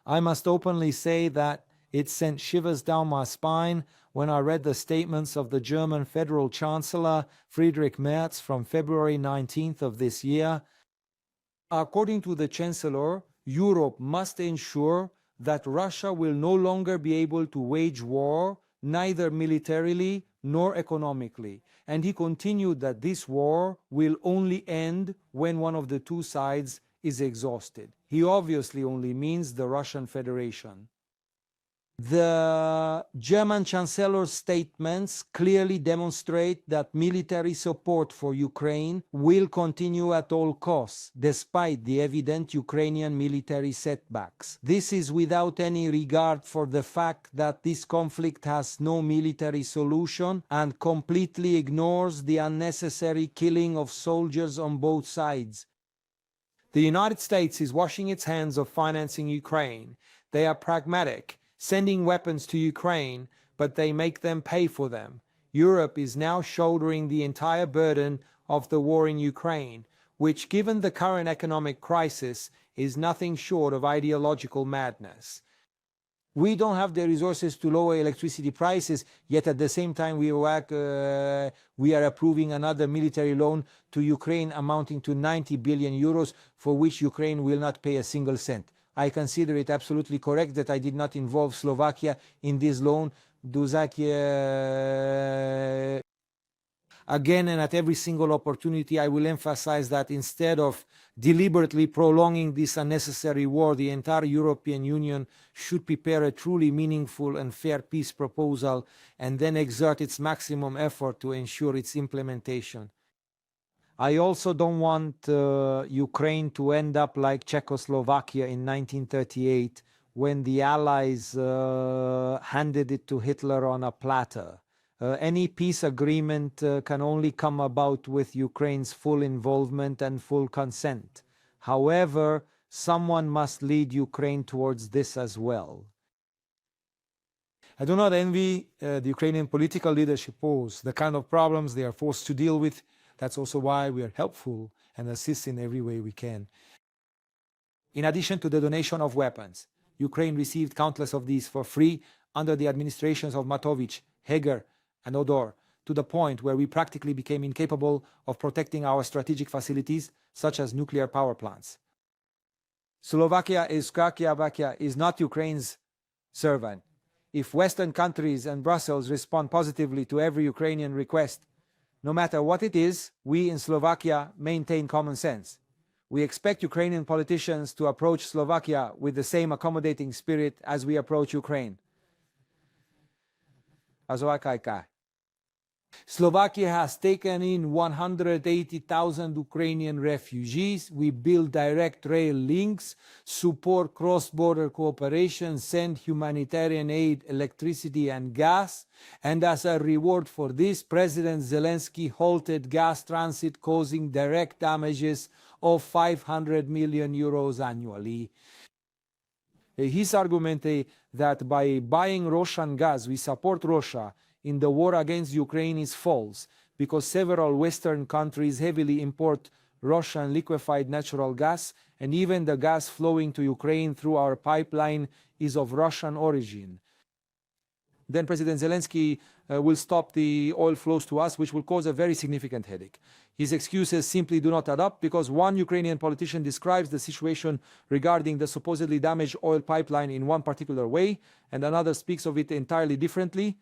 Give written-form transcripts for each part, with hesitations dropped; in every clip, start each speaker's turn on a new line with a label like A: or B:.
A: I must openly say that it sent shivers down my spine when I read the statements of the German Federal Chancellor Friedrich Merz from February 19th of this year. According to the Chancellor, Europe must ensure that Russia will no longer be able to wage war, neither militarily nor economically. And he continued that this war will only end when one of the two sides is exhausted. He obviously only means the Russian Federation. The German Chancellor's statements clearly demonstrate that military support for Ukraine will continue at all costs, despite the evident Ukrainian military setbacks. This is without any regard for the fact that this conflict has no military solution and completely ignores the unnecessary killing of soldiers on both sides. The United States is washing its hands of financing Ukraine. They are pragmatic, sending weapons to Ukraine, but they make them pay for them. Europe is now shouldering the entire burden of the war in Ukraine, which, given the current economic crisis, is nothing short of ideological madness. We don't have the resources to lower electricity prices, yet at the same time we are approving another military loan to Ukraine amounting to 90 billion euros, for which Ukraine will not pay a single cent. I consider it absolutely correct that I did not involve Slovakia in this loan. Again, and at every single opportunity, I will emphasize that instead of deliberately prolonging this unnecessary war, the entire European Union should prepare a truly meaningful and fair peace proposal and then exert its maximum effort to ensure its implementation. I also don't want Ukraine to end up like Czechoslovakia in 1938, when the Allies handed it to Hitler on a platter. Any peace agreement can only come about with Ukraine's full involvement and full consent. However, someone must lead Ukraine towards this as well. I do not envy the Ukrainian political leadership pose, the kind of problems they are forced to deal with. That's also why we are helpful and assist in every way we can. In addition to the donation of weapons, Ukraine received countless of these for free under the administrations of Matovich, Heger, and Odor, to the point where we practically became incapable of protecting our strategic facilities, such as nuclear power plants. Slovakia is not Ukraine's servant. If Western countries and Brussels respond positively to every Ukrainian request, no matter what it is, we in Slovakia maintain common sense. We expect Ukrainian politicians to approach Slovakia with the same accommodating spirit as we approach Ukraine. Slovakia has taken in 180,000 Ukrainian refugees. We build direct rail links, support cross-border cooperation, send humanitarian aid, electricity and gas. And as a reward for this, President Zelensky halted gas transit, causing direct damages of 500 million euros annually. His argument that by buying Russian gas, we support Russia in the war against Ukraine is false, because several Western countries heavily import Russian liquefied natural gas, and even the gas flowing to Ukraine through our pipeline is of Russian origin. Then President Zelensky will stop the oil flows to us, which will cause a very significant headache. His excuses simply do not add up, because one Ukrainian politician describes the situation regarding the supposedly damaged oil pipeline in one particular way, and another speaks of it entirely differently.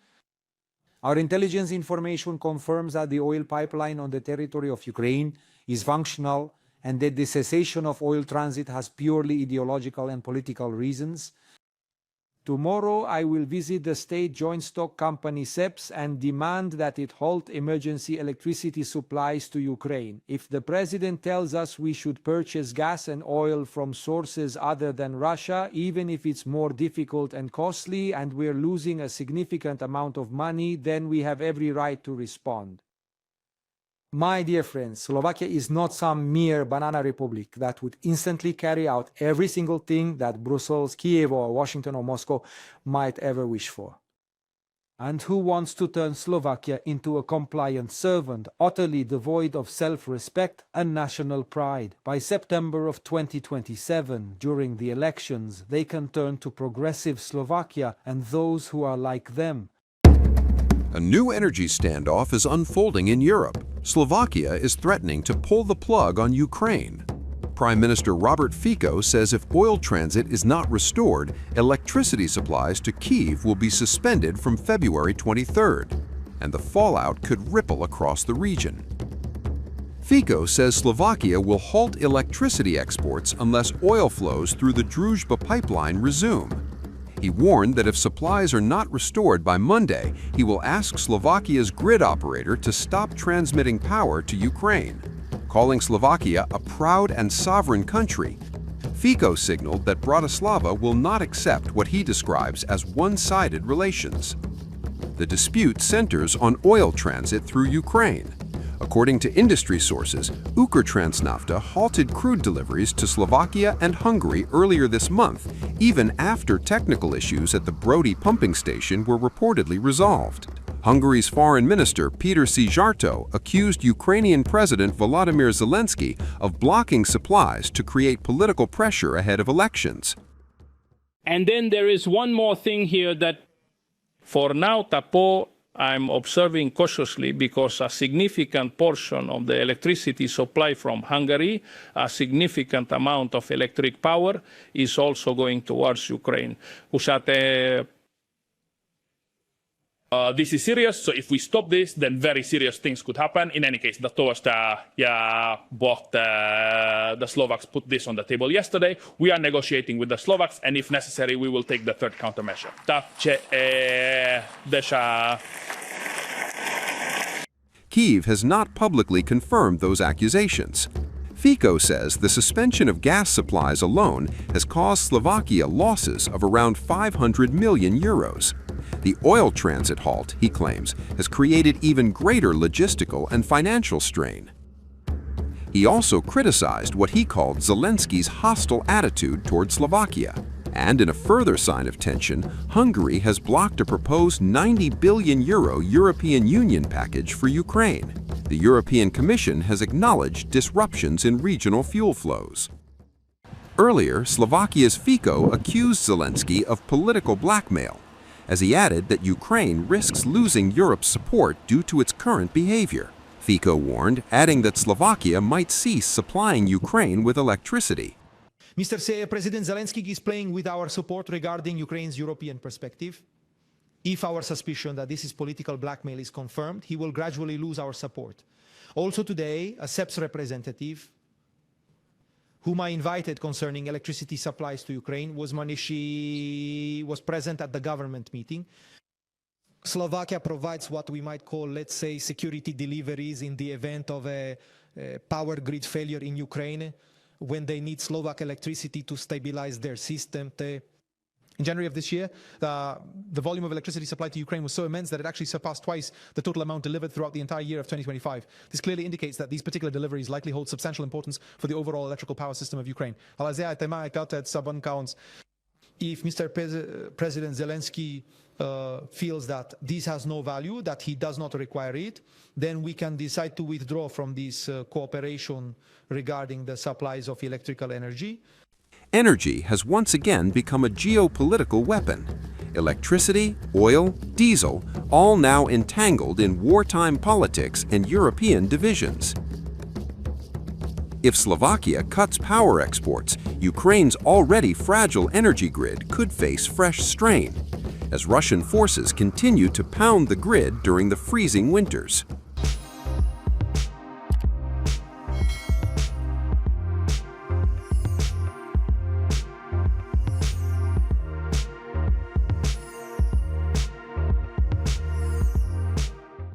A: Our intelligence information confirms that the oil pipeline on the territory of Ukraine is functional and that the cessation of oil transit has purely ideological and political reasons. Tomorrow I will visit the state joint stock company SEPS and demand that it halt emergency electricity supplies to Ukraine. If the president tells us we should purchase gas and oil from sources other than Russia, even if it's more difficult and costly and we're losing a significant amount of money, then we have every right to respond. My dear friends, Slovakia is not some mere banana republic that would instantly carry out every single thing that Brussels, Kiev, or Washington or Moscow might ever wish for. And who wants to turn Slovakia into a compliant servant, utterly devoid of self-respect and national pride? By September of 2027, during the elections, they can turn to progressive Slovakia and those who are like them.
B: A new energy standoff is unfolding in Europe. Slovakia is threatening to pull the plug on Ukraine. Prime Minister Robert Fico says if oil transit is not restored, electricity supplies to Kyiv will be suspended from February 23rd, and the fallout could ripple across the region. Fico says Slovakia will halt electricity exports unless oil flows through the Druzhba pipeline resume. He warned that if supplies are not restored by Monday, he will ask Slovakia's grid operator to stop transmitting power to Ukraine. Calling Slovakia a proud and sovereign country, Fico signaled that Bratislava will not accept what he describes as one-sided relations. The dispute centers on oil transit through Ukraine. According to industry sources, Ukretransnafta halted crude deliveries to Slovakia and Hungary earlier this month, even after technical issues at the Brody pumping station were reportedly resolved. Hungary's foreign minister Peter Szijjártó accused Ukrainian President Volodymyr Zelensky of blocking supplies to create political pressure ahead of elections.
C: And then there is one more thing here that for now, Tapo, I'm observing cautiously because a significant portion of the electricity supply from Hungary, a significant amount of electric power is also going towards Ukraine. This is serious, so if we stop this, then very serious things could happen. In any case, the Slovaks put this on the table yesterday. We are negotiating with the Slovaks, and if necessary, we will take the third countermeasure.
B: Kyiv has not publicly confirmed those accusations. Fico says the suspension of gas supplies alone has caused Slovakia losses of around 500 million euros. The oil transit halt, he claims, has created even greater logistical and financial strain. He also criticized what he called Zelensky's hostile attitude toward Slovakia. And in a further sign of tension, Hungary has blocked a proposed 90 billion euro European Union package for Ukraine. The European Commission has acknowledged disruptions in regional fuel flows. Earlier, Slovakia's Fico accused Zelensky of political blackmail, as he added that Ukraine risks losing Europe's support due to its current behavior. Fico warned, adding that Slovakia might cease supplying Ukraine with electricity.
D: Mr. President Zelensky is playing with our support regarding Ukraine's European perspective. If our suspicion that this is political blackmail is confirmed, he will gradually lose our support. Also today, a SEP's representative, whom I invited concerning electricity supplies to Ukraine, was present at the government meeting. Slovakia provides what we might call, let's say, security deliveries in the event of a power grid failure in Ukraine, when they need Slovak electricity to stabilize their system. In January of this year, the volume of electricity supplied to Ukraine was so immense that it actually surpassed twice the total amount delivered throughout the entire year of 2025. This clearly indicates that these particular deliveries likely hold substantial importance for the overall electrical power system of Ukraine. If Mr. President Zelensky feels that this has no value, that he does not require it, then we can decide to withdraw from this cooperation regarding the supplies of electrical energy.
B: Energy has once again become a geopolitical weapon. Electricity, oil, diesel, all now entangled in wartime politics and European divisions. If Slovakia cuts power exports, Ukraine's already fragile energy grid could face fresh strain, as Russian forces continue to pound the grid during the freezing winters.